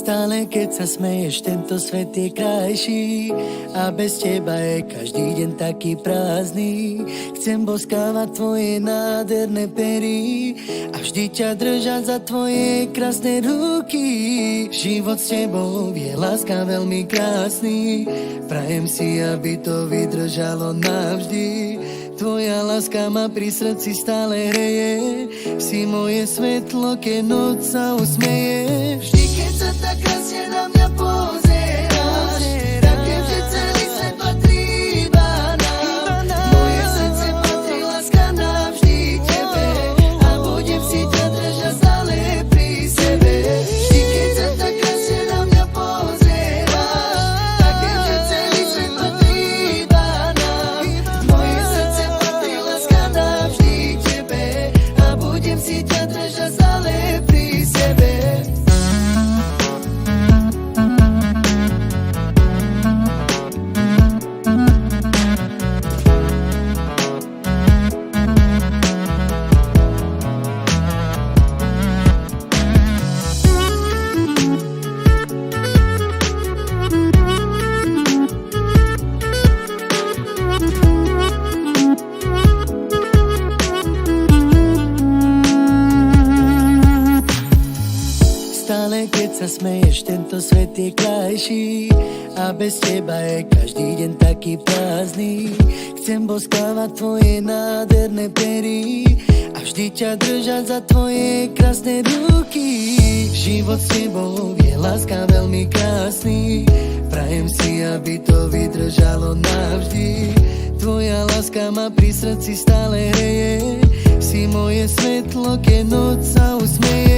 Stále keď sa smeješ, tento svet je krajší a bez teba je každý deň taký prázdny. Chcem boskávať tvoje nádherné pery a vždy ťa držať za tvoje krásne ruky. Život s tebou je láska veľmi krásny, prajem si, aby to vydržalo navždy. Tvoja láska ma pri srdci stále hreje, si moje svetlo, keď noc sa usmeje. Vždy, keď sa tak krásne na mňa pozeráš, tak viem, že celý svet patrí iba nám. Moje srdce patrí, láska navždy tebe a budem si ťa držať stále pri sebe. Vždy, keď sa tak krásne na mňa pozeráš, tak viem, že celý svet patrí iba nám. Moje srdce patrí, láska navždy tebe a budem si ťa držať stále pri sebe. Stále keď sa smeješ, tento svet je krajší a bez teba je každý deň taký prázdny. Chcem boskávať tvoje nádherné pery a vždy ťa držať za tvoje krásne ruky. Život s tebou je láska veľmi krásny, prajem si, aby to vydržalo navždy. Tvoja láska ma pri srdci stále hreje, si moje svetlo, keď noc sa usmeje.